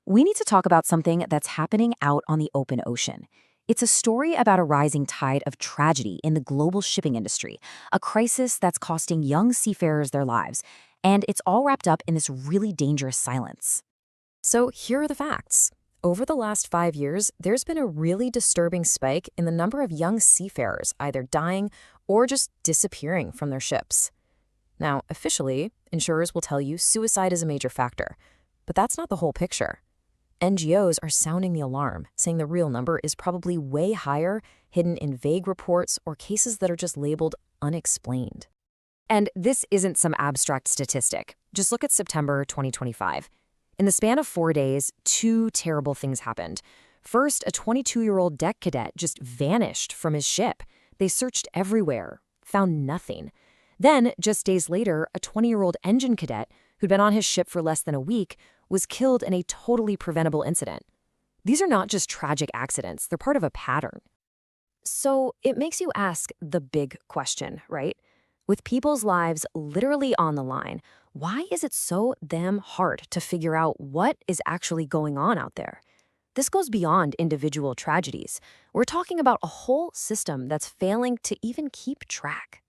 we need to talk about something that's happening out on the open ocean. It's a story about a rising tide of tragedy in the global shipping industry, a crisis that's costing young seafarers their lives, and it's all wrapped up in this really dangerous silence. So here are the facts. Over the last 5 years, there's been a really disturbing spike in the number of young seafarers either dying or just disappearing from their ships. Now, officially, insurers will tell you suicide is a major factor, but that's not the whole picture. NGOs are sounding the alarm, saying the real number is probably way higher, hidden in vague reports or cases that are just labeled unexplained. And this isn't some abstract statistic. Just look at September 2025. In the span of 4 days, two terrible things happened. First, a 22-year-old deck cadet just vanished from his ship. They searched everywhere, found nothing. Then, just days later, a 20-year-old engine cadet who'd been on his ship for less than a week was killed in a totally preventable incident. These are not just tragic accidents, they're part of a pattern. So it makes you ask the big question, right? With people's lives literally on the line, why is it so damn hard to figure out what is actually going on out there? This goes beyond individual tragedies. We're talking about a whole system that's failing to even keep track.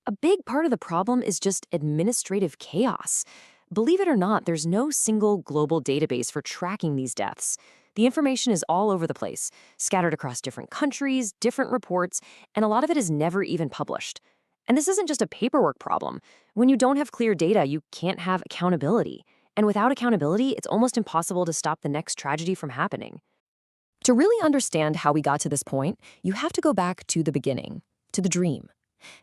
A big part of the problem is just administrative chaos. Believe it or not, there's no single global database for tracking these deaths. The information is all over the place, scattered across different countries, different reports, and a lot of it is never even published. And this isn't just a paperwork problem. When you don't have clear data, you can't have accountability. And without accountability, it's almost impossible to stop the next tragedy from happening. To really understand how we got to this point, you have to go back to the beginning, to the dream.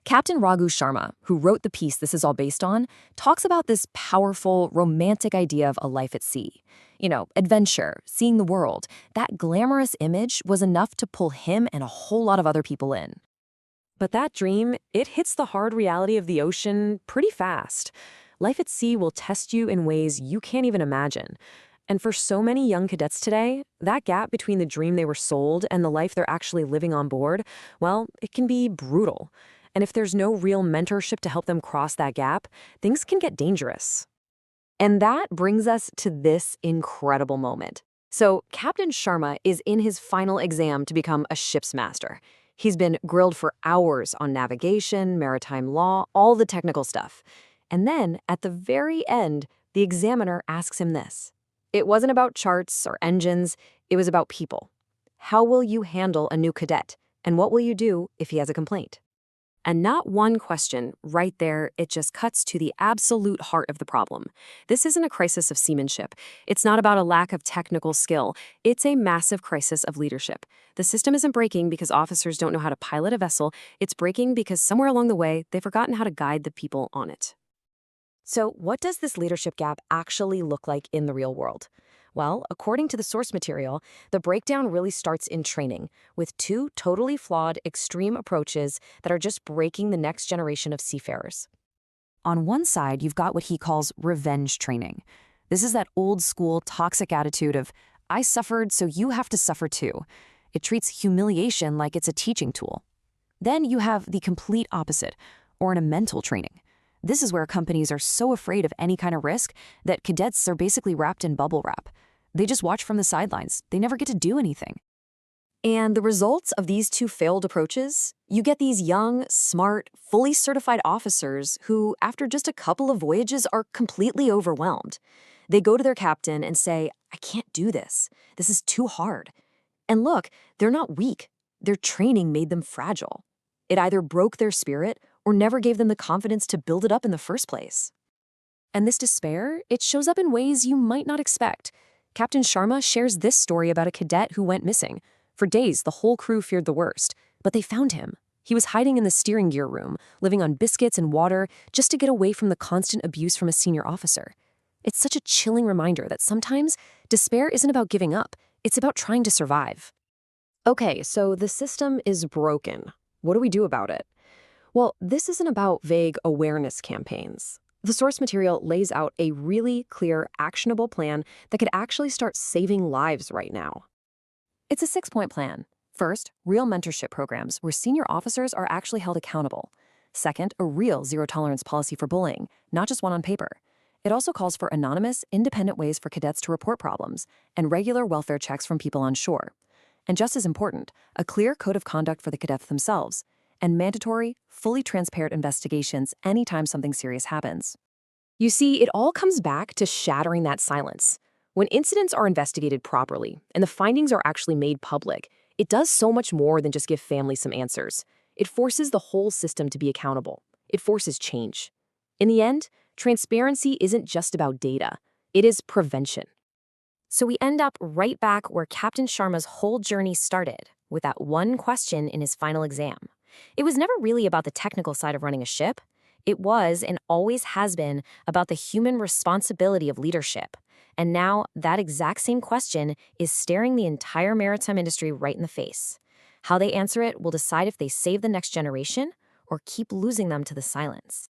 Captain Raghu Sharma, who wrote the piece this is all based on, talks about this powerful, romantic idea of a life at sea. You know, adventure, seeing the world. That glamorous image was enough to pull him and a whole lot of other people in. But that dream, it hits the hard reality of the ocean pretty fast. Life at sea will test you in ways you can't even imagine. And for so many young cadets today, that gap between the dream they were sold and the life they're actually living on board, well, it can be brutal. And if there's no real mentorship to help them cross that gap, things can get dangerous. And that brings us to this incredible moment. So Captain Sharma is in his final exam to become a ship's master. He's been grilled for hours on navigation, maritime law, all the technical stuff. And then, at the very end, the examiner asks him this. It wasn't about charts or engines, it was about people. How will you handle a new cadet? And what will you do if he has a complaint? And not one question, right there, it just cuts to the absolute heart of the problem. This isn't a crisis of seamanship. It's not about a lack of technical skill. It's a massive crisis of leadership. The system isn't breaking because officers don't know how to pilot a vessel. It's breaking because somewhere along the way, they've forgotten how to guide the people on it. So what does this leadership gap actually look like in the real world? Well, according to the source material, the breakdown really starts in training, with two totally flawed, extreme approaches that are just breaking the next generation of seafarers. On one side, you've got what he calls revenge training. This is that old-school, toxic attitude of, I suffered, so you have to suffer too. It treats humiliation like it's a teaching tool. Then you have the complete opposite, ornamental training. This is where companies are so afraid of any kind of risk that cadets are basically wrapped in bubble wrap. They just watch from the sidelines. They never get to do anything. And the results of these two failed approaches? You get these young, smart, fully certified officers who, after just a couple of voyages, are completely overwhelmed. They go to their captain and say, I can't do this. This is too hard. And look, they're not weak. Their training made them fragile. It either broke their spirit or never gave them the confidence to build it up in the first place. And this despair, it shows up in ways you might not expect. Captain Sharma shares this story about a cadet who went missing. For days, the whole crew feared the worst, but they found him. He was hiding in the steering gear room, living on biscuits and water, just to get away from the constant abuse from a senior officer. It's such a chilling reminder that sometimes despair isn't about giving up, it's about trying to survive. Okay, so the system is broken. What do we do about it? Well, this isn't about vague awareness campaigns. The source material lays out a really clear, actionable plan that could actually start saving lives right now. It's a 6-point plan. First, real mentorship programs where senior officers are actually held accountable. Second, a real zero-tolerance policy for bullying, not just one on paper. It also calls for anonymous, independent ways for cadets to report problems and regular welfare checks from people on shore. And just as important, a clear code of conduct for the cadets themselves, and mandatory, fully transparent investigations anytime something serious happens. You see, it all comes back to shattering that silence. When incidents are investigated properly and the findings are actually made public, it does so much more than just give families some answers. It forces the whole system to be accountable. It forces change. In the end, transparency isn't just about data. It is prevention. So we end up right back where Captain Sharma's whole journey started, with that one question in his final exam. It was never really about the technical side of running a ship. It was, and always has been, about the human responsibility of leadership. And now, that exact same question is staring the entire maritime industry right in the face. How they answer it will decide if they save the next generation or keep losing them to the silence.